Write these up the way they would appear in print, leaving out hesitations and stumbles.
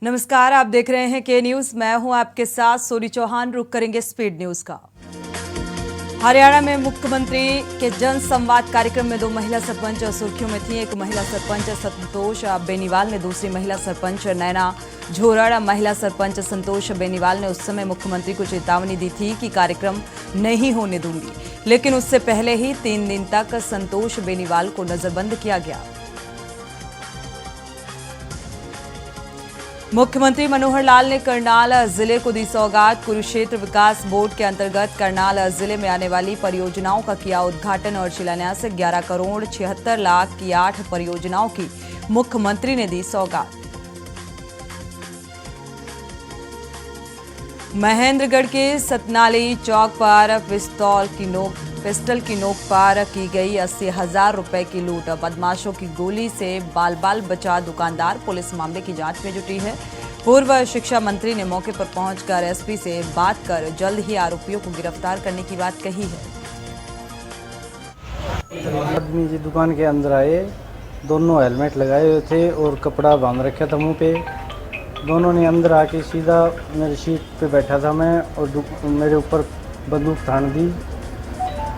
नमस्कार, आप देख रहे हैं के न्यूज। मैं हूं आपके साथ सोनी चौहान। रुक करेंगे स्पीड न्यूज का। हरियाणा में मुख्यमंत्री के जन संवाद कार्यक्रम में 2 महिला सरपंच सुर्खियों में थी। एक महिला सरपंच संतोष बेनीवाल ने दूसरी महिला सरपंच नैना झोरड़। महिला सरपंच संतोष बेनीवाल ने उस समय मुख्यमंत्री को चेतावनी दी थी कि कार्यक्रम नहीं होने दूंगी, लेकिन उससे पहले ही 3 दिन तक संतोष बेनीवाल को नजरबंद किया गया। मुख्यमंत्री मनोहर लाल ने करनाल जिले को दी सौगात। कुरुक्षेत्र विकास बोर्ड के अंतर्गत करनाल जिले में आने वाली परियोजनाओं का किया उद्घाटन और शिलान्यास। 11 करोड़ 76 लाख की 8 परियोजनाओं की मुख्यमंत्री ने दी सौगात। महेंद्रगढ़ के सतनाली चौक पर पिस्टल की नोक पर की गई 80,000 रुपए की लूट। बदमाशों की गोली से बाल बाल बचा दुकानदार। पुलिस मामले की जांच में जुटी है। पूर्व शिक्षा मंत्री ने मौके पर पहुंचकर एसपी से बात कर जल्द ही आरोपियों को गिरफ्तार करने की बात कही है। आदमी जी दुकान के अंदर आए, दोनों हेलमेट लगाए हुए थे और कपड़ा बांध रखा था मुंह पे। दोनों ने अंदर आके सीधा मेरी सीट पे बैठा था मैं, और मेरे ऊपर बंदूक तान दी।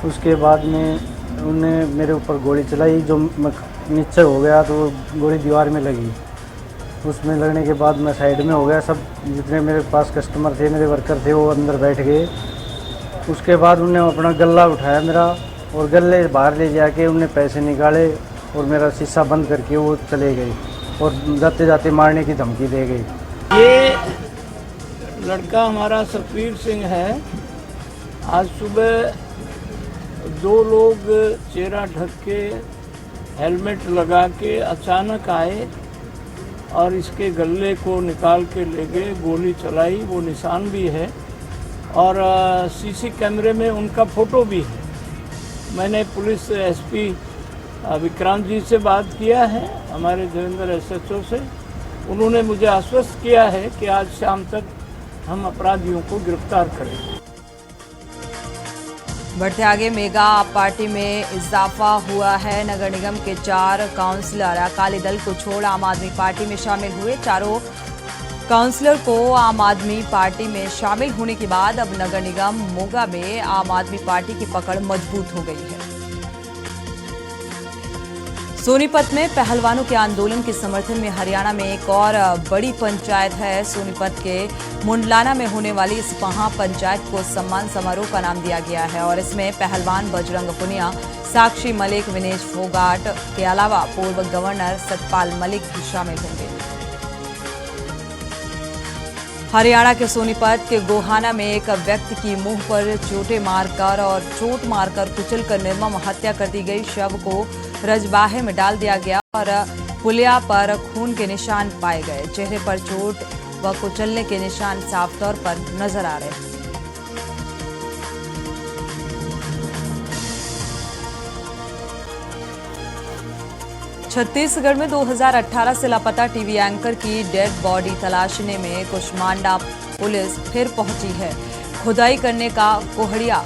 उसके बाद में उन्हें मेरे ऊपर गोली चलाई, जो नीचे हो गया तो गोली दीवार में लगी। उसमें लगने के बाद मैं साइड में हो गया। सब जितने मेरे पास कस्टमर थे, मेरे वर्कर थे, वो अंदर बैठ गए। उसके बाद उन्हें अपना गल्ला उठाया मेरा, और गले बाहर ले जाके उन्हें पैसे निकाले और मेरा शीशा बंद करके वो चले गए और जाते जाते मारने की धमकी दे गई। ये लड़का हमारा सतवीर सिंह है। आज सुबह 2 लोग चेहरा ढक के हेलमेट लगा के अचानक आए और इसके गले को निकाल के ले गए। गोली चलाई, वो निशान भी है और सीसी कैमरे में उनका फ़ोटो भी है। मैंने पुलिस एसपी विक्रांत जी से बात किया है, हमारे देवेंद्र एसएचओ से। उन्होंने मुझे आश्वस्त किया है कि आज शाम तक हम अपराधियों को गिरफ्तार करेंगे। बढ़ते आगे, मेगा पार्टी में इजाफा हुआ है। नगर निगम के 4 काउंसलर अकाली दल को छोड़ आम आदमी पार्टी में शामिल हुए। चारों काउंसलर को आम आदमी पार्टी में शामिल होने के बाद अब नगर निगम मोगा में आम आदमी पार्टी की पकड़ मजबूत हो गई है। सोनीपत में पहलवानों के आंदोलन के समर्थन में हरियाणा में एक और बड़ी पंचायत है। सोनीपत के मुंडलाना में होने वाली इस महापंचायत को सम्मान समारोह का नाम दिया गया है और इसमें पहलवान बजरंग पुनिया, साक्षी मलिक, विनेश फोगाट के अलावा पूर्व गवर्नर सतपाल मलिक भी शामिल होंगे। हरियाणा के सोनीपत के गोहाना में एक व्यक्ति की मुंह पर चोट मारकर कुचलकर निर्मम हत्या कर दी गई। शव को रजबाहे में डाल दिया गया और पुलिया पर खून के निशान पाए गए। चेहरे पर चोट व कुचलने के निशान साफ तौर पर नजर आ रहे हैं। छत्तीसगढ़ में 2018 से लापता टीवी एंकर की डेड बॉडी तलाशने में कुशमांडा पुलिस फिर पहुंची है। खुदाई करने का कोहड़िया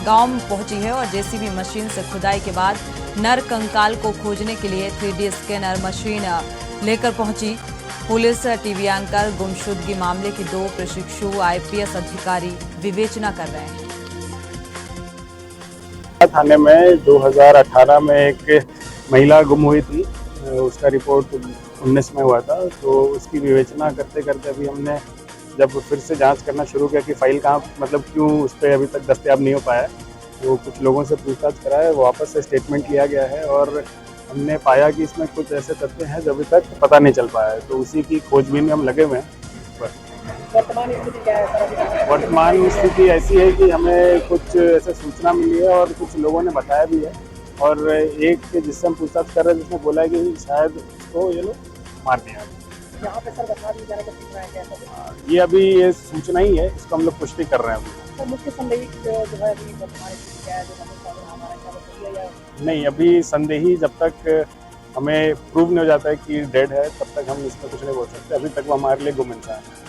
गांव में पहुंची है और जेसीबी मशीन से खुदाई के बाद नर कंकाल को खोजने के लिए 3D स्कैनर मशीन लेकर पहुंची। पुलिस टीवी एंकर गुमशुदगी मामले की 2 प्रशिक्षु IPS अधिकारी विवेचना कर रहे हैं। थाने में 2018 में एक महिला गुम हुई थी, उसका रिपोर्ट 19 में हुआ था। तो उसकी विवेचना करते करते अभी हमने जब फिर से जांच करना शुरू किया कि फाइल कहाँ, मतलब क्यों उस पर अभी तक दस्तयाब नहीं हो पाया, तो कुछ लोगों से पूछताछ करा है, वापस से स्टेटमेंट लिया गया है और हमने पाया कि इसमें कुछ ऐसे तथ्य हैं जो अभी तक पता नहीं चल पाया है। तो उसी की खोजबीन में हम लगे हुए हैं। वर्तमान स्थिति क्या है? वर्तमान स्थिति ऐसी है कि हमें कुछ ऐसे सूचना मिली है और कुछ लोगों ने बताया भी है, और एक जिससे हम पूछताछ कर रहे हैं जिसने बोला है कि शायद उसको ये लोग मार दिया। यहाँ पे सर बता दी जाने का सूचना है क्या? ये अभी ये सूचना ही है, इसको हम लोग पुष्टि कर रहे हैं अभी। सर मुख्य संदेही जो है अभी वर्तमान स्थिति क्या है, जो हमारा क्या बताइए या नहीं, अभी संदेही जब तक हमें प्रूव नहीं हो जाता है कि डेड है तब तक हम इसमें कुछ नहीं बोल सकते। अभी तक वो हमारे लिए गुम इंसान है।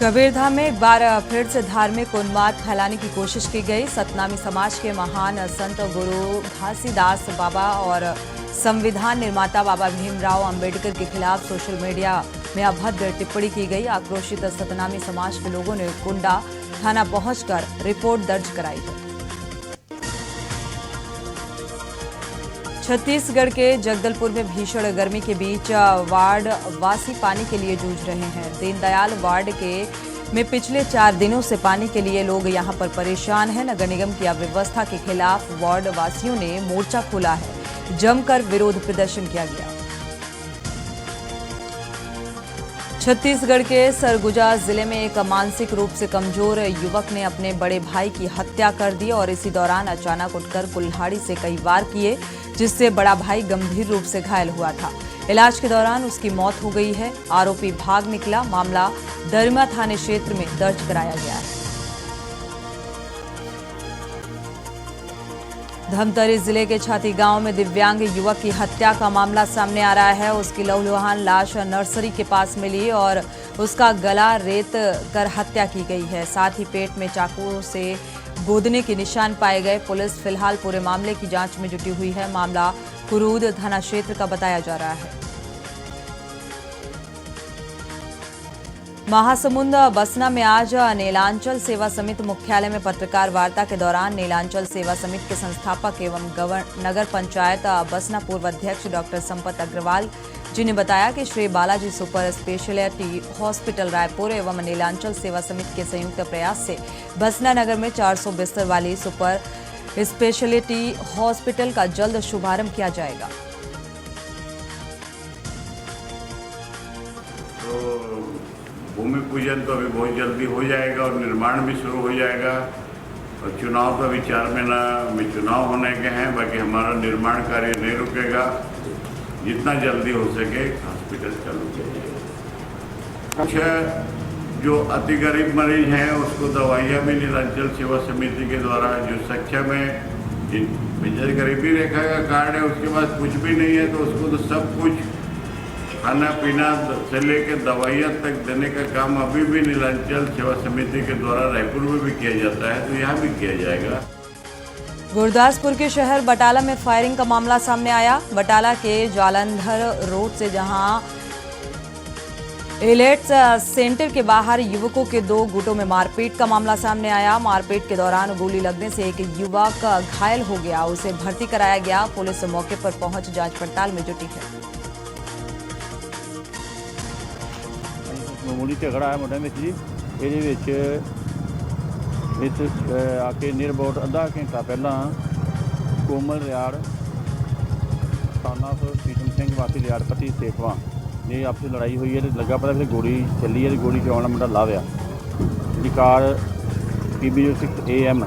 कबीरधाम में एक बार फिर से धार्मिक उन्माद फैलाने की कोशिश की गई। सतनामी समाज के महान संत गुरु घासीदास बाबा और संविधान निर्माता बाबा भीमराव अंबेडकर के खिलाफ सोशल मीडिया में अभद्र टिप्पणी की गई। आक्रोशित सतनामी समाज के लोगों ने कुंडा थाना पहुंचकर रिपोर्ट दर्ज कराई है। छत्तीसगढ़ के जगदलपुर में भीषण गर्मी के बीच वार्ड वासी पानी के लिए जूझ रहे हैं। दीनदयाल वार्ड में पिछले 4 दिनों से पानी के लिए लोग यहां पर परेशान हैं। नगर निगम की अव्यवस्था के खिलाफ वार्ड वासियों ने मोर्चा खोला है। जमकर विरोध प्रदर्शन किया गया। छत्तीसगढ़ के सरगुजा जिले में एक मानसिक रूप से कमजोर युवक ने अपने बड़े भाई की हत्या कर दी और इसी दौरान अचानक उठकर कुल्हाड़ी से कई वार किए, जिससे बड़ा भाई गंभीर रूप से घायल हुआ था। इलाज के दौरान उसकी मौत हो गई है। आरोपी भाग निकला। मामला दरिमा थाने क्षेत्र में दर्ज कराया गया है। धमतरी जिले के छाती गांव में दिव्यांग युवक की हत्या का मामला सामने आ रहा है। उसकी लहूलुहान लाश नर्सरी के पास मिली और उसका गला रेत कर हत्या की गई है। साथ ही पेट में चाकू से गोदने के निशान पाए गए। पुलिस फिलहाल पूरे मामले की जांच में जुटी हुई है। मामला कुरूद थाना क्षेत्र का बताया जा रहा है। महासमुंद बसना में आज नीलांचल सेवा समिति मुख्यालय में पत्रकार वार्ता के दौरान नीलांचल सेवा समिति के संस्थापक एवं नगर पंचायत बसना पूर्व अध्यक्ष डॉक्टर संपत अग्रवाल जी ने बताया कि Shri Balaji super speciality hospital Raipur एवं नीलांचल सेवा समिति के संयुक्त प्रयास से बसना नगर में 400 बिस्तर वाली सुपर स्पेशलिटी हॉस्पिटल का जल्द शुभारंभ किया जाएगा। भूमि पूजन तो अभी बहुत जल्दी हो जाएगा और निर्माण भी शुरू हो जाएगा। और चुनाव तो अभी 4 महीना में चुनाव होने के हैं। बाकी हमारा निर्माण कार्य नहीं रुकेगा। जितना जल्दी हो सके हॉस्पिटल चालू किया जाएगा। अच्छा, जो अति गरीब मरीज हैं उसको दवाइयाँ भी नीलांचल सेवा समिति के द्वारा, जो सक्षम है, जिन गरीबी रेखा का कार्ड है उसके पास कुछ भी नहीं है तो उसको तो सब कुछ खाना पीना से लेकर दवाइयाँ तक देने का काम अभी भी नीलांचल सेवा समिति के द्वारा रायपुर में भी किया जाता है, तो यहाँ भी किया जाएगा। गुरदासपुर के शहर बटाला में फायरिंग का मामला सामने आया। बटाला के जालंधर रोड से जहां एलेट्स सेंटर के बाहर युवकों के 2 गुटों में मारपीट का मामला सामने आया। मारपीट के दौरान गोली लगने से एक युवक घायल हो गया। उसे भर्ती कराया गया। पुलिस मौके पर पहुंच जांच पड़ताल में जुटी है। मामूली झगड़ा है मुंडे में जी। ये आके नियर अबाउट अद्धा घंटा पहला कोमल रियाड़ थाना प्रीतम सिंह वासी रियाड़पति सेखवा ने आपसी लड़ाई हुई है। लगा पता फिर गोली चली है। गोली चलाने मुंडा लाव्या जी कार PB06 AM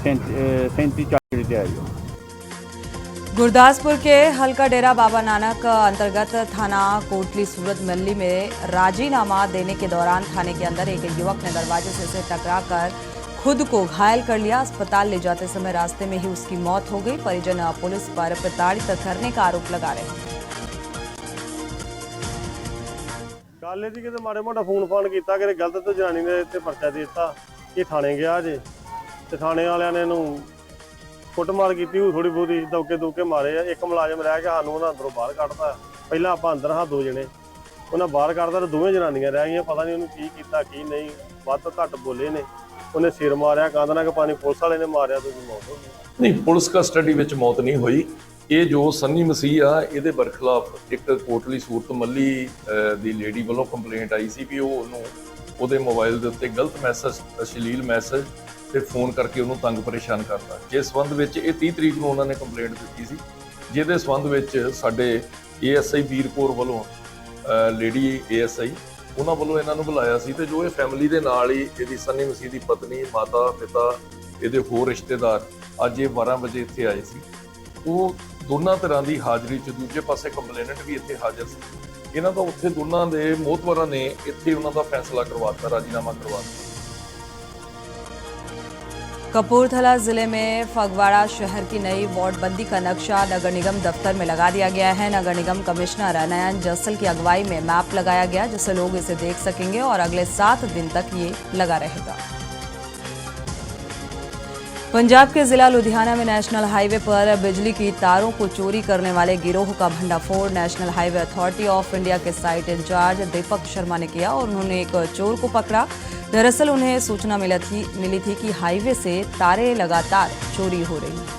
3740 आई है। गुरदासपुर के हल्का डेरा बाबा नानक अंतर्गत थाना कोटली सूरत मल्ली में राजीनामा देने के दौरान थाने के अंदर एक युवक ने दरवाजे से टकराकर खुद को घायल कर लिया। अस्पताल ले जाते समय रास्ते में ही उसकी मौत हो गई। परिजन पुलिस पर प्रताड़ित करने का आरोप लगा रहे हैं। गल ये कि माड़े मोटा फोन फान किया कि गलत तो जनानी ने इतने परचा दे दिता कि थाने गया जे तो थाने वालिया ने कुटमार की थोड़ी बहुती दौके मारे। एक मुलाजम रह गया, सानू अंदरों बाहर कढ़ता। पहला आप अंदर हाँ 2 जने उन्हें बाहर कढ़ता, 2 जनानियां रह गई। पता नहीं उन्होंने की नहीं, वध घट बोले ने। उन्हें सिर मारिया, कांदना के पानी पुलिस वाले ने मारिया तो मौत हो गई। नहीं, पुलिस कस्टडी में मौत नहीं हुई। ये जो सन्नी मसीह आ ये बरखिलाफ एक कोटली सूरत मल्ली दी लेडी वालों कंप्लेंट आई सी भी वो मोबाइल के उत्ते गलत मैसेज, अश्लील मैसेज ਤੇ ਫੋਨ ਕਰਕੇ ਉਹਨੂੰ ਤੰਗ ਪਰੇਸ਼ਾਨ ਕਰਦਾ। ਜਿਸ ਸੰਬੰਧ ਵਿੱਚ ਇਹ 30 ਤਰੀਕ ਨੂੰ ਉਹਨਾਂ ਨੇ ਕੰਪਲੇਂਟ ਦਿੱਤੀ ਸੀ, ਜਿਹਦੇ ਸੰਬੰਧ ਵਿੱਚ ਸਾਡੇ ASI ਵੀਰਪੁਰ ਵੱਲੋਂ ਲੇਡੀ ASI ਉਹਨਾਂ ਵੱਲੋਂ ਇਹਨਾਂ ਨੂੰ ਬੁਲਾਇਆ ਸੀ ਤੇ ਜੋ ਇਹ ਫੈਮਿਲੀ ਦੇ ਨਾਲ ਹੀ ਇਹਦੀ ਸਨੀ ਮਸੀਹ ਦੀ ਪਤਨੀ, ਮਾਤਾ, ਪਿਤਾ, ਇਹਦੇ ਹੋਰ ਰਿਸ਼ਤੇਦਾਰ ਅੱਜ ਇਹ 12 ਵਜੇ ਇੱਥੇ ਆਏ ਸੀ। ਉਹ ਦੋਨਾਂ ਤਰ੍ਹਾਂ ਦੀ ਹਾਜ਼ਰੀ 'ਚ ਦੂਜੇ ਪਾਸੇ ਕੰਪਲੇਨੈਂਟ ਵੀ ਇੱਥੇ ਹਾਜ਼ਰ ਸੀ। ਇਹਨਾਂ ਦਾ ਉੱਥੇ ਦੋਨਾਂ ਦੇ ਮੋਹਤਵਰਾਂ ਨੇ ਇੱਥੇ ਉਹਨਾਂ ਦਾ ਫੈਸਲਾ ਕਰਵਾਤਾ, ਰਾਜੀਨਾमा करवाता। कपूरथला जिले में फगवाड़ा शहर की नई वार्डबंदी का नक्शा नगर निगम दफ्तर में लगा दिया गया है। नगर निगम कमिश्नर नयन जसल की अगुवाई में मैप लगाया गया जिससे लोग इसे देख सकेंगे और अगले 7 दिन तक ये लगा रहेगा। पंजाब के जिला लुधियाना में नेशनल हाईवे पर बिजली की तारों को चोरी करने वाले गिरोह का भंडाफोड़ national highway authority of India के साइट इंचार्ज दीपक शर्मा ने किया और उन्होंने एक चोर को पकड़ा। दरअसल उन्हें सूचना मिली थी कि हाईवे से तारें लगातार चोरी हो रही हैं।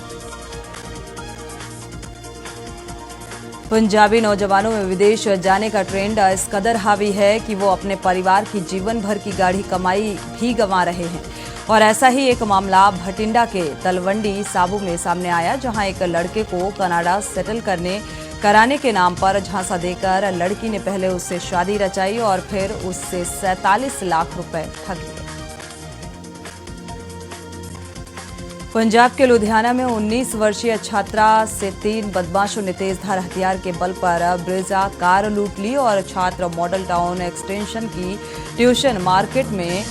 पंजाबी नौजवानों में विदेश जाने का ट्रेंड इस कदर हावी है कि वो अपने परिवार की जीवन भर की गाढ़ी कमाई भी गंवा रहे हैं। और ऐसा ही एक मामला भटिंडा के तलवंडी साबू में सामने आया, जहां एक लड़के को कनाडा सेटल कराने के नाम पर झांसा देकर लड़की ने पहले उससे शादी रचाई और फिर उससे 47 लाख रुपए ठग लिए। पंजाब के लुधियाना में 19 वर्षीय छात्रा से 3 बदमाशों ने तेजधार हथियार के बल पर ब्रेजा कार लूट ली और छात्र मॉडल टाउन एक्सटेंशन की ट्यूशन मार्केट में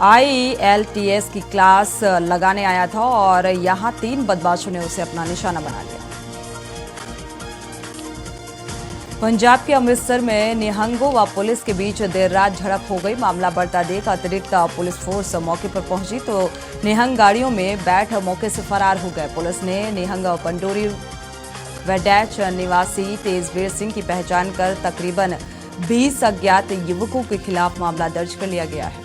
IELTS की क्लास लगाने आया था और यहां 3 बदमाशों ने उसे अपना निशाना बना लिया। पंजाब के अमृतसर में निहंगों व पुलिस के बीच देर रात झड़प हो गई। मामला बढ़ता देख अतिरिक्त पुलिस फोर्स मौके पर पहुंची तो निहंग गाड़ियों में बैठ मौके से फरार हो गए। पुलिस ने निहंग पंडोरी वैडैच निवासी तेजवीर सिंह की पहचान कर तकरीबन 20 अज्ञात युवकों के खिलाफ मामला दर्ज कर लिया गया है।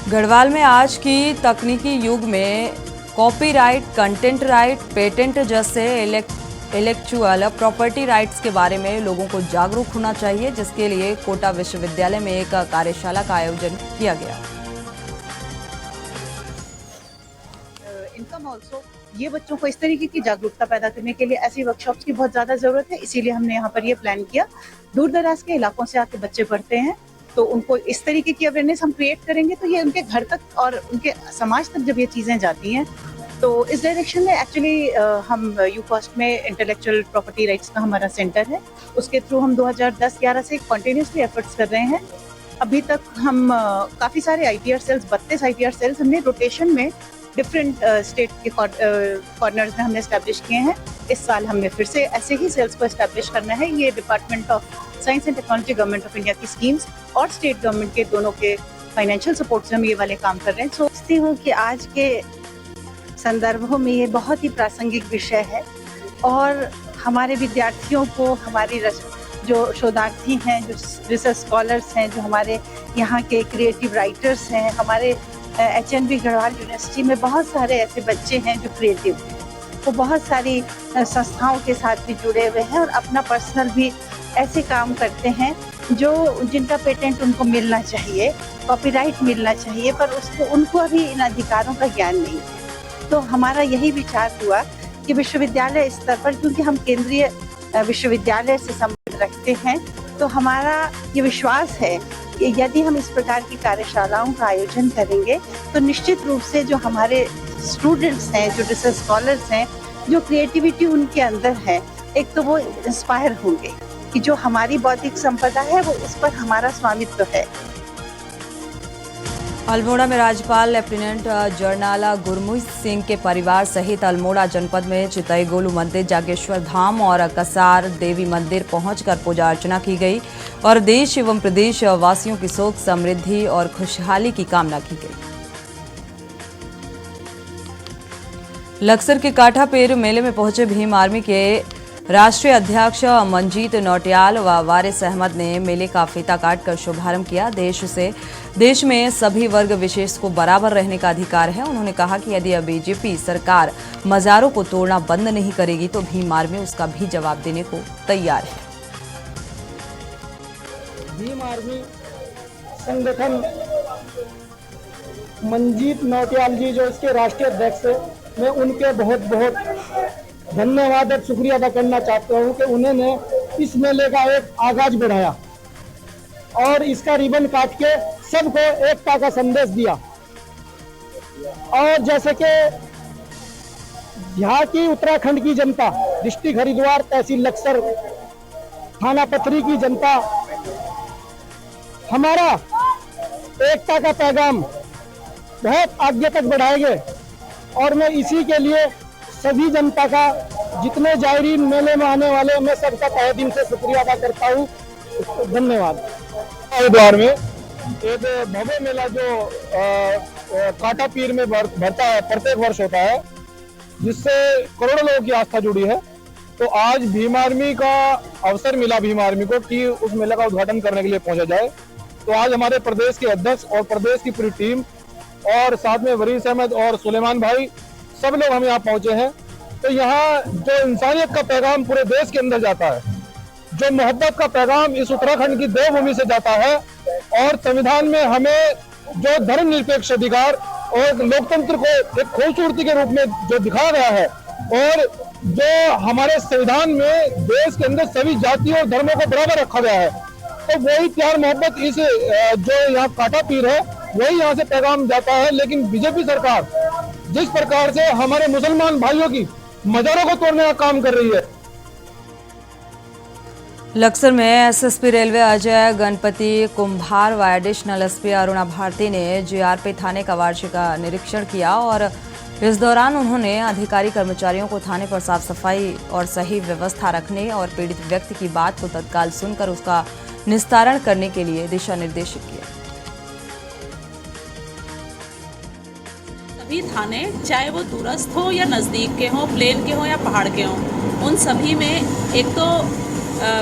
गढ़वाल में आज की तकनीकी युग में कॉपीराइट, कंटेंट राइट, पेटेंट जैसे इंटेलेक्चुअल प्रॉपर्टी राइट्स के बारे में लोगों को जागरूक होना चाहिए, जिसके लिए कोटा विश्वविद्यालय में एक कार्यशाला का आयोजन किया गया। इनकम ऑल्सो ये बच्चों को इस तरीके की जागरूकता पैदा करने के लिए ऐसी वर्कशॉप्स की बहुत ज़्यादा ज़रूरत है, इसीलिए हमने यहाँ पर ये प्लान किया। दूर दराज के इलाकों से आके बच्चे पढ़ते हैं, तो उनको इस तरीके की अवेयरनेस हम क्रिएट करेंगे तो ये उनके घर तक और उनके समाज तक जब ये चीज़ें जाती हैं तो इस डायरेक्शन में एक्चुअली हम यूकॉस्ट में इंटेलेक्चुअल प्रॉपर्टी राइट्स का हमारा सेंटर है, उसके थ्रू हम 2010-11 से कॉन्टिन्यूसली एफर्ट्स कर रहे हैं। अभी तक हम काफ़ी सारे IPR सेल्स, 32 IPR सेल्स हमने रोटेशन में डिफरेंट स्टेट के कॉर्नर्स में हमने एस्टैब्लिश किए हैं। इस साल हमने फिर से ऐसे ही सेल्स को एस्टैब्लिश करना है। ये department of science and technology government of India की स्कीम्स और स्टेट गवर्नमेंट के दोनों के फाइनेंशियल सपोर्ट से हम ये वाले काम कर रहे हैं। सोचती हूँ कि आज के संदर्भों में ये बहुत ही प्रासंगिक विषय है और हमारे विद्यार्थियों को, हमारी जो शोधार्थी हैं, जो रिसर्च स्कॉलर्स हैं, जो हमारे यहाँ के क्रिएटिव राइटर्स हैं, हमारे HNB गढ़वाल यूनिवर्सिटी में बहुत सारे ऐसे बच्चे हैं जो क्रिएटिव हैं, वो बहुत सारी संस्थाओं के साथ भी जुड़े हुए हैं और अपना पर्सनल भी ऐसे काम करते हैं जिनका पेटेंट उनको मिलना चाहिए, कॉपीराइट मिलना चाहिए, पर उनको अभी इन अधिकारों का ज्ञान नहीं है। तो हमारा यही विचार हुआ कि विश्वविद्यालय स्तर पर, क्योंकि हम केंद्रीय विश्वविद्यालय से संबंध रखते हैं, तो हमारा ये विश्वास है कि यदि हम इस प्रकार की कार्यशालाओं का आयोजन करेंगे तो निश्चित रूप से जो हमारे स्टूडेंट्स हैं, जो रिसर्च स्कॉलर्स हैं, जो क्रिएटिविटी उनके अंदर है, एक तो वो इंस्पायर होंगे कि जो हमारी बौद्धिक संपदा है वो उस पर हमारा स्वामित्व है। अल्मोड़ा में राज्यपाल लेफ्टिनेंट जनरल गुरमीत सिंह के परिवार सहित अल्मोड़ा जनपद में चितई गोलू मंदिर, जागेश्वर धाम और कसार देवी मंदिर पहुंचकर पूजा अर्चना की गई और देश एवं प्रदेश वासियों की सुख, समृद्धि और खुशहाली की कामना की गई। लक्सर के काठापेर मेले में पहुंचे भीम आर्मी के राष्ट्रीय अध्यक्ष मंजीत नौटियाल व वारिस अहमद ने मेले का फीता काटकर शुभारंभ किया। देश में सभी वर्ग विशेष को बराबर रहने का अधिकार है। उन्होंने कहा कि यदि बीजेपी सरकार मज़ारों को तोड़ना बंद नहीं करेगी तो भीम आर्मी उसका भी जवाब देने को तैयार है। भीम आर्मी संगठन मंजीत नौटियाल जी जो इसके राष्ट्रीय अध्यक्ष है, मैं उनके बहुत बहुत धन्यवाद और शुक्रिया अदा करना चाहता हूँ कि उन्होंने इस मेले का एक आगाज बढ़ाया और इसका रिबन काट के सबको एकता का संदेश दिया। और जैसे कि यहाँ की उत्तराखंड की जनता, डिस्ट्रिक्ट हरिद्वार, तहसील लक्सर, थाना पथरी की जनता हमारा एकता का पैगाम बहुत आगे तक बढ़ाएंगे और मैं इसी के लिए सभी जनता का जितने जायरीन मेले में आने वाले, मैं सबका तहे दिल से शुक्रिया अदा करता हूँ। धन्यवाद। हरिद्वार में एक भव्य मेला जो काटा पीर में भरता है, प्रत्येक वर्ष होता है, जिससे करोड़ों लोगों की आस्था जुड़ी है। तो आज भीम आर्मी का अवसर मिला भीम आर्मी को कि उस मेले का उद्घाटन करने के लिए पहुंचा जाए। तो आज हमारे प्रदेश के अध्यक्ष और प्रदेश की पूरी टीम और साथ में वरीस अहमद और सुलेमान भाई, सब लोग हम यहाँ पहुंचे हैं। तो यहाँ जो इंसानियत का पैगाम पूरे देश के अंदर जाता है, जो मोहब्बत का पैगाम इस उत्तराखंड की देवभूमि से जाता है, और संविधान में हमें जो धर्मनिरपेक्ष अधिकार और लोकतंत्र को एक खूबसूरती के रूप में जो दिखाया गया है, और जो हमारे संविधान में देश के अंदर सभी जातियों और धर्मों को बराबर रखा गया है, तो वही प्यार मोहब्बत इस जो यहाँ काटा पीर है वही यहाँ से पैगाम जाता है। लेकिन बीजेपी सरकार जिस प्रकार से हमारे मुसलमान भाइयों की मजारों को तोड़ने का काम कर रही है। लक्सर में एसएसपी रेलवे अजय गणपति कुंभार व एडिशनल एसपी अरुणा भारती ने जीआरपी थाने का वार्षिक निरीक्षण किया और इस दौरान उन्होंने अधिकारी कर्मचारियों को थाने पर साफ सफाई और सही व्यवस्था रखने और पीड़ित व्यक्ति की बात को तत्काल सुनकर उसका निस्तारण करने के लिए दिशा निर्देशित किया। सभी थाने, चाहे वो दूरस्थ हो या नज़दीक के हों, प्लेन के हों या पहाड़ के हों, उन सभी में एक तो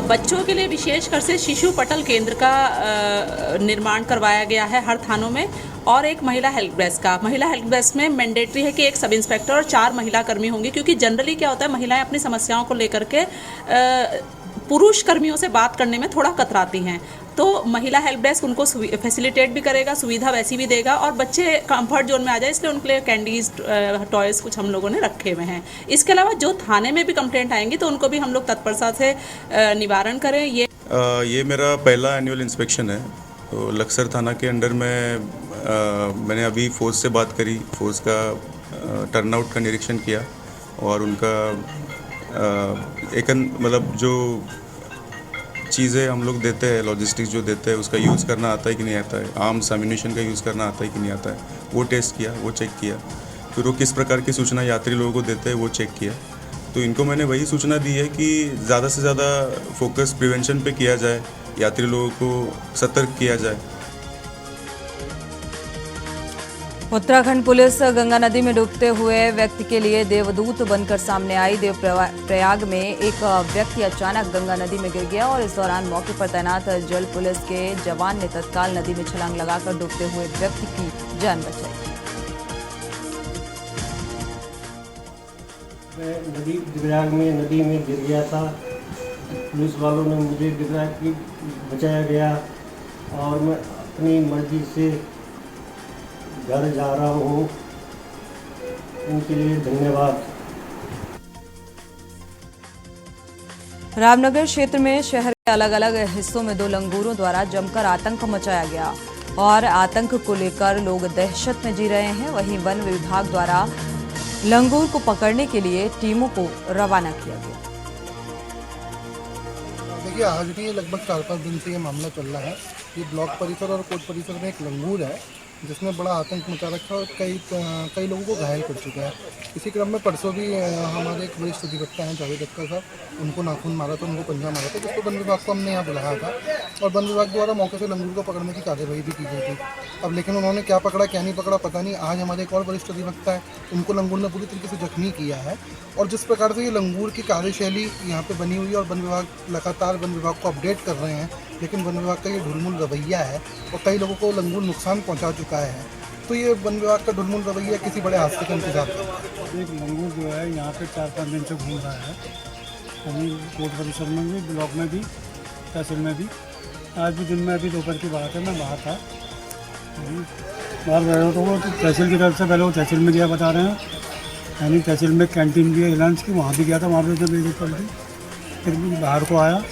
बच्चों के लिए विशेषकर से शिशु पटल केंद्र का निर्माण करवाया गया है हर थानों में, और एक महिला हेल्प डेस्क का। महिला हेल्प डेस्क में मैंडेटरी है कि एक सब इंस्पेक्टर और 4 महिला कर्मी होंगे, क्योंकि जनरली क्या होता है, महिलाएं अपनी समस्याओं को लेकर के पुरुष कर्मियों से बात करने में थोड़ा कतराती हैं। तो महिला हेल्प डेस्क उनको फैसिलिटेट भी करेगा, सुविधा वैसी भी देगा, और बच्चे कंफर्ट जोन में आ जाए इसलिए उनके लिए कैंडीज, टॉयज़ कुछ हम लोगों ने रखे हुए हैं। इसके अलावा जो थाने में भी कंप्लेंट आएंगी तो उनको भी हम लोग तत्परता से निवारण करें। ये मेरा पहला एनुअल इंस्पेक्शन है। तो लक्सर थाना के अंडर में मैंने अभी फोर्स से बात करी, फोर्स का टर्नआउट का निरीक्षण किया, और उनका एक मतलब जो चीज़ें हम लोग देते हैं, लॉजिस्टिक्स जो देते हैं, उसका यूज़ करना आता है कि नहीं आता है, आर्म्स एम्यूनिशन का यूज़ करना आता है कि नहीं आता है, वो टेस्ट किया, वो चेक किया। फिर वो किस प्रकार की सूचना यात्री लोगों को देते हैं वो चेक किया। तो इनको मैंने वही सूचना दी है कि ज़्यादा से ज़्यादा फोकस प्रिवेंशन पे किया जाए, यात्री लोगों को सतर्क किया जाए। उत्तराखंड पुलिस गंगा नदी में डूबते हुए व्यक्ति के लिए देवदूत बनकर सामने आई। देवप्रयाग में एक व्यक्ति अचानक गंगा नदी में गिर गया और इस दौरान मौके पर तैनात जल पुलिस के जवान ने तत्काल नदी में छलांग लगाकर डूबते हुए व्यक्ति की जान बचाई। मैं देवप्रयाग में नदी में गिर गया था, पुलिस वालों ने मुझे बचाया गया और मैं अपनी मर्जी से घर जा रहा हूँ। उनके लिए धन्यवाद। रामनगर क्षेत्र में शहर के अलग अलग हिस्सों में 2 लंगूरों द्वारा जमकर आतंक मचाया गया और आतंक को लेकर लोग दहशत में जी रहे हैं। वहीं वन विभाग द्वारा लंगूर को पकड़ने के लिए टीमों को रवाना किया गया। देखिए, आज नहीं, लगभग 4-5 दिन से ये मामला चल रहा है। ये ब्लॉक परिसर और कोर्ट परिसर में एक लंगूर है जिसने बड़ा आतंक मचा रखा है और कई लोगों को घायल कर चुका है। इसी क्रम में परसों भी हमारे एक वरिष्ठ अधिवक्ता हैं जावेद अख्तर साहब, उनको नाखून मारा था, उनको पंजा मारा था, जिसको वन विभाग को हमने यहाँ बुलाया था और वन विभाग द्वारा मौके से लंगूर को पकड़ने की कार्रवाई भी की गई थी। अब लेकिन उन्होंने क्या पकड़ा क्या नहीं पकड़ा पता नहीं। आज हमारे एक और वरिष्ठ अधिवक्ता है, उनको लंगूर ने पूरी तरीके से जख्मी किया है। और जिस प्रकार से ये लंगूर की कार्यशैली यहाँ पे बनी हुई है और वन विभाग लगातार वन विभाग को अपडेट कर रहे हैं, लेकिन वन विभाग का ये ढुलमुल रवैया है और कई लोगों को लंगूर नुकसान पहुँचा चुका है। तो ये वन विभाग का ढुलमुल रवैया किसी बड़े हादसे का इंतजार कर रहा है। एक लंगूर जो है यहाँ पे 4-5 दिन से घूम रहा है, यानी कोर्ट परिसर में भी, ब्लॉक में भी, तहसील में भी। आज भी दिन में अभी दोपहर की बात है, मैं बाहर था, बाहर गया तो वो तहसील की तरफ से पहले वो तहसील में गया बता रहे हैं, यानी तहसील में कैंटीन भी है लंच की, वहाँ भी गया था, वहाँ पे तो मेरी पड़ गई। फिर बाहर को आया,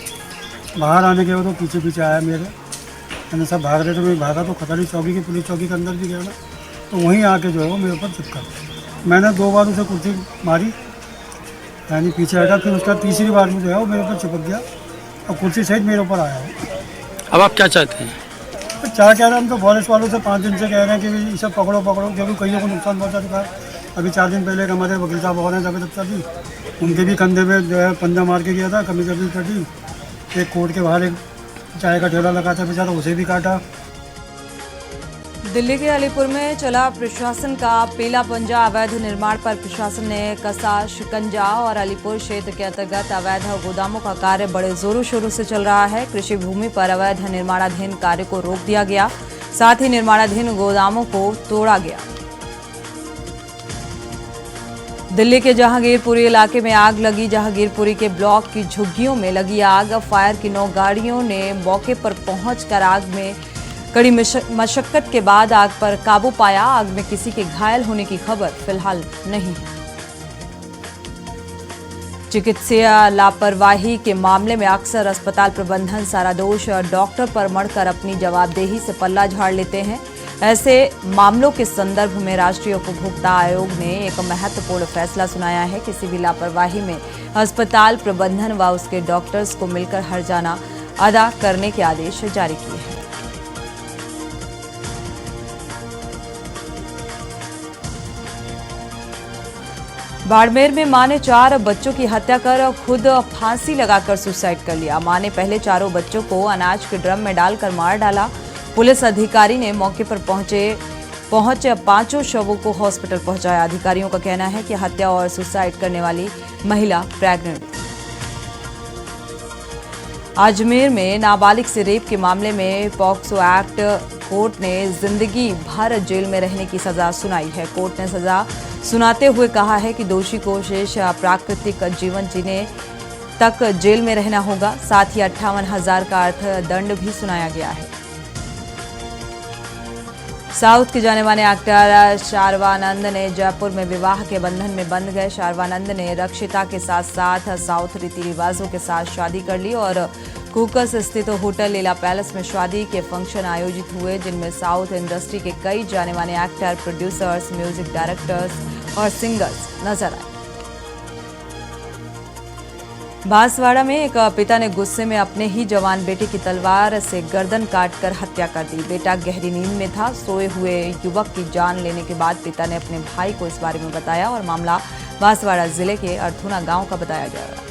बाहर आने के बाद तो पीछे पीछे आया मेरे, मैंने सब भाग रहे थे, मैं भागा तो खतरी चौकी की पुलिस चौकी के अंदर भी गया ना, तो वहीं आके जो है वो मेरे ऊपर चिपका। मैंने 2 बार उसे कुर्सी मारी, यानी पीछे हटा, फिर उसका तीसरी बार में जो है वो मेरे ऊपर चिपक गया और कुर्सी सहित मेरे ऊपर आया है। अब आप क्या चाहते हैं? तो क्या कह रहे हैं, हम तो फॉरेस्ट वालों से 5 दिन से कह रहे हैं कि इसे पकड़ो, क्योंकि कईयों को नुकसान पहुँचा चुका है। अभी 4 दिन पहले एक हमारे वकील साहब और हैं जावेद अख्तर जी, उनके भी कंधे में जो है पंजा मार के गया था, कमी कभी कटी। एक कोर्ट के बाहर एक चाय का ठेला लगा था बेचारा, उसे भी काटा। दिल्ली के अलीपुर में चला प्रशासन का पीला पंजा। अवैध निर्माण पर प्रशासन ने कसा शिकंजा और अलीपुर क्षेत्र के अंतर्गत अवैध गोदामों का कार्य बड़े जोरों शोरों से चल रहा है। कृषि भूमि पर अवैध निर्माणाधीन कार्य को रोक दिया गया, साथ ही निर्माणाधीन गोदामों को तोड़ा गया। दिल्ली के जहांगीरपुरी इलाके में आग लगी। जहांगीरपुरी के ब्लॉक की झुग्गियों में लगी आग। फायर की 9 गाड़ियों ने मौके पर पहुंचकर आग में कड़ी मशक्कत के बाद आग पर काबू पाया। आग में किसी के घायल होने की खबर फिलहाल नहीं है। चिकित्सीय लापरवाही के मामले में अक्सर अस्पताल प्रबंधन सारा दोष डॉक्टर पर मढ़कर अपनी जवाबदेही से पल्ला झाड़ लेते हैं। ऐसे मामलों के संदर्भ में राष्ट्रीय उपभोक्ता आयोग ने एक महत्वपूर्ण फैसला सुनाया है। किसी भी लापरवाही में अस्पताल प्रबंधन व उसके डॉक्टर्स को मिलकर हर्जाना अदा करने के आदेश जारी किए हैं। बाड़मेर में मां ने 4 बच्चों की हत्या कर खुद फांसी लगाकर सुसाइड कर लिया। मां ने पहले 4 बच्चों को अनाज के ड्रम में डालकर मार डाला। पुलिस अधिकारी ने मौके पर पहुंचे 5 शवों को हॉस्पिटल पहुंचाया। अधिकारियों का कहना है कि हत्या और सुसाइड करने वाली महिला प्रेग्नेंट। अजमेर में नाबालिग से रेप के मामले में पॉक्सो एक्ट कोर्ट ने जिंदगी भर जेल में रहने की सजा सुनाई है। कोर्ट ने सजा सुनाते हुए कहा है कि दोषी को शेष प्राकृतिक जीवन जीने तक जेल में रहना होगा। साथ ही 58,000 का अर्थदंड भी सुनाया गया है। साउथ के जाने माने एक्टर शारवानंद ने जयपुर में विवाह के बंधन में बंध गए। शारवानंद ने रक्षिता के साथ साथ साउथ रीति रिवाजों के साथ शादी कर ली और कुकस स्थित होटल लीला पैलेस में शादी के फंक्शन आयोजित हुए, जिनमें साउथ इंडस्ट्री के कई जाने माने एक्टर, प्रोड्यूसर्स, म्यूजिक डायरेक्टर्स और सिंगर्स नजर आए। बांसवाड़ा में एक पिता ने गुस्से में अपने ही जवान बेटे की तलवार से गर्दन काटकर हत्या कर दी। बेटा गहरी नींद में था। सोए हुए युवक की जान लेने के बाद पिता ने अपने भाई को इस बारे में बताया और मामला बांसवाड़ा जिले के अर्थुना गांव का बताया जा रहा है।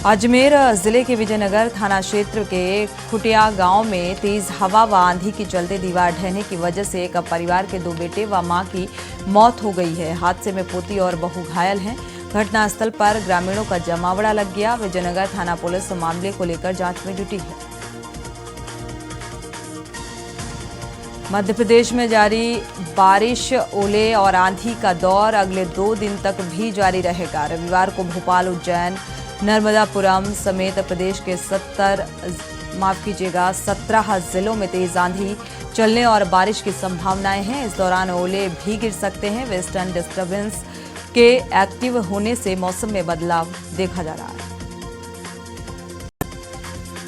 अजमेर जिले के विजयनगर थाना क्षेत्र के खुटिया गांव में तेज हवा व आंधी के चलते दीवार ढहने की वजह से एक परिवार के 2 बेटे व मां की मौत हो गई है। हादसे में पोती और बहू घायल हैं। घटनास्थल पर ग्रामीणों का जमावड़ा लग गया। विजयनगर थाना पुलिस मामले को लेकर जांच में जुटी है। मध्य प्रदेश में जारी बारिश, ओले और आंधी का दौर अगले 2 दिन तक भी जारी रहेगा। रविवार को भोपाल, उज्जैन, नर्मदापुरम समेत प्रदेश के 17 जिलों में तेज आंधी चलने और बारिश की संभावनाएं हैं। इस दौरान ओले भी गिर सकते हैं। वेस्टर्न डिस्टर्बेंस के एक्टिव होने से मौसम में बदलाव देखा जा रहा है।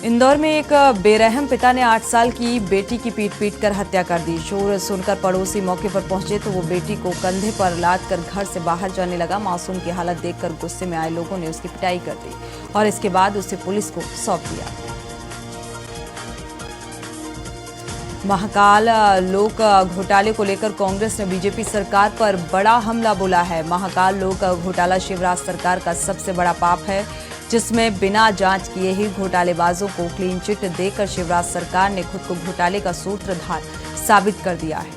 इंदौर में एक बेरहम पिता ने 8 साल की बेटी की पीट कर हत्या कर दी। शोर सुनकर पड़ोसी मौके पर पहुंचे तो वो बेटी को कंधे पर लादकर घर से बाहर जाने लगा। मासूम की हालत देखकर गुस्से में आए लोगों ने उसकी पिटाई कर दी और इसके बाद उसे पुलिस को सौंप दिया। महाकाल लोक घोटाले को लेकर कांग्रेस ने बीजेपी सरकार पर बड़ा हमला बोला है। महाकाल लोक घोटाला शिवराज सरकार का सबसे बड़ा पाप है, जिसमें बिना जांच किए ही घोटालेबाजों को क्लीन चिट देकर शिवराज सरकार ने खुद को घोटाले का सूत्रधार साबित कर दिया है।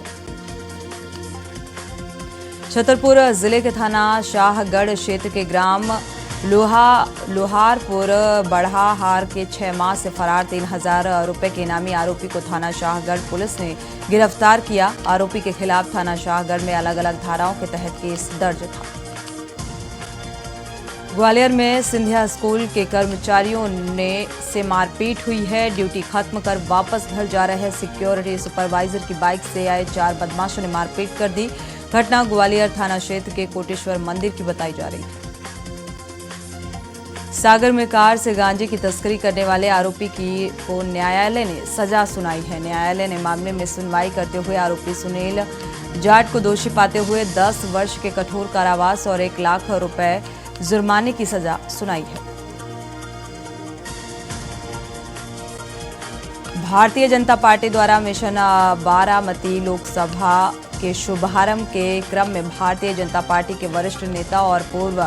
छतरपुर जिले के थाना शाहगढ़ क्षेत्र के ग्राम लोहारपुर बढ़ाहार के 6 माह से फरार 3,000 रुपए के इनामी आरोपी को थाना शाहगढ़ पुलिस ने गिरफ्तार किया। आरोपी के खिलाफ थाना शाहगढ़ में अलग अलग धाराओं के तहत केस दर्ज था। ग्वालियर में सिंधिया स्कूल के कर्मचारियों से मारपीट हुई है। ड्यूटी खत्म कर वापस घर जा रहे सिक्योरिटी सुपरवाइजर की बाइक से आए 4 बदमाशों ने मारपीट कर दी। घटना ग्वालियर थाना क्षेत्र के कोटेश्वर मंदिर की बताई जा रही है। सागर में कार से गांजे की तस्करी करने वाले आरोपी को न्यायालय ने सजा सुनाई है। न्यायालय ने मामले में सुनवाई करते हुए आरोपी सुनील जाट को दोषी पाते हुए 10 वर्ष के कठोर कारावास और 1 लाख रुपए जुर्माने की सजा सुनाई है। भारतीय जनता पार्टी द्वारा मिशन बारामती लोकसभा के शुभारंभ के क्रम में भारतीय जनता पार्टी के वरिष्ठ नेता और पूर्व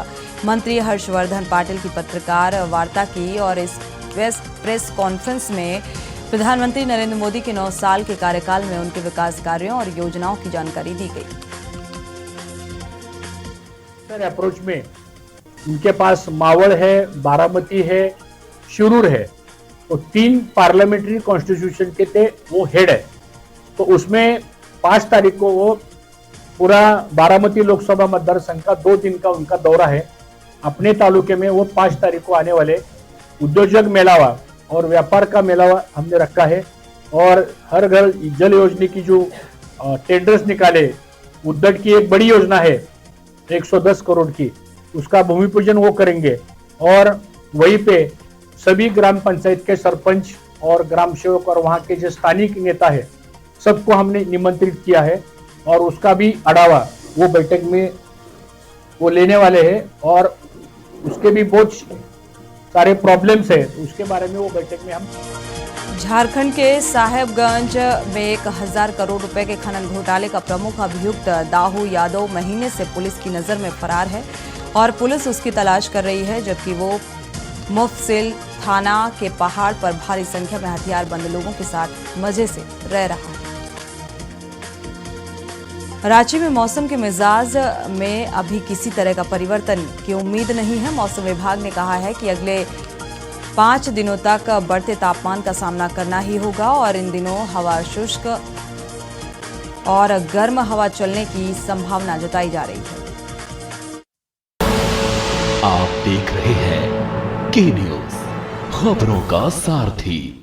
मंत्री हर्षवर्धन पाटिल की पत्रकार वार्ता की और इस प्रेस कॉन्फ्रेंस में प्रधानमंत्री नरेंद्र मोदी के 9 साल के कार्यकाल में उनके विकास कार्यों और योजनाओं की जानकारी दी गई। सर अप्रोच में उनके पास मावड़ है, बारामती है, शिरूर है, तो 3 पार्लियामेंट्री कॉन्स्टिट्यूशन के थे वो हेड है। तो उसमें 5 तारीख को वो पूरा बारामती लोकसभा मतदार संघ का 2 दिन का उनका दौरा है। अपने तालुके में वो 5 तारीख को आने वाले उद्योजक मेलावा और व्यापार का मेलावा हमने रखा है और हर घर जल योजना की जो टेंडर्स निकाले, उद्योग की एक बड़ी योजना है 110 करोड़ की, उसका भूमि पूजन वो करेंगे और वहीं पे सभी ग्राम पंचायत के सरपंच और ग्राम सेवक और वहाँ के जो स्थानिक नेता है सबको हमने निमंत्रित किया है और उसका भी आढ़ावा वो बैठक में वो लेने वाले हैं और उसके भी बहुत सारे प्रॉब्लम्स है, उसके बारे में वो बैठक में हम। झारखंड के साहेबगंज में 1000 करोड़ रुपए के खनन घोटाले का प्रमुख अभियुक्त दाऊ यादव महीने से पुलिस की नजर में फरार है और पुलिस उसकी तलाश कर रही है, जबकि वो मुफस्सिल थाना के पहाड़ पर भारी संख्या में हथियारबंद लोगों के साथ मजे से रह रहा है। रांची में मौसम के मिजाज में अभी किसी तरह का परिवर्तन की उम्मीद नहीं है। मौसम विभाग ने कहा है कि अगले 5 दिनों तक बढ़ते तापमान का सामना करना ही होगा और इन दिनों हवा शुष्क और गर्म हवा चलने की संभावना जताई जा रही है। आप देख रहे हैं के न्यूज़, खबरों का सारथी।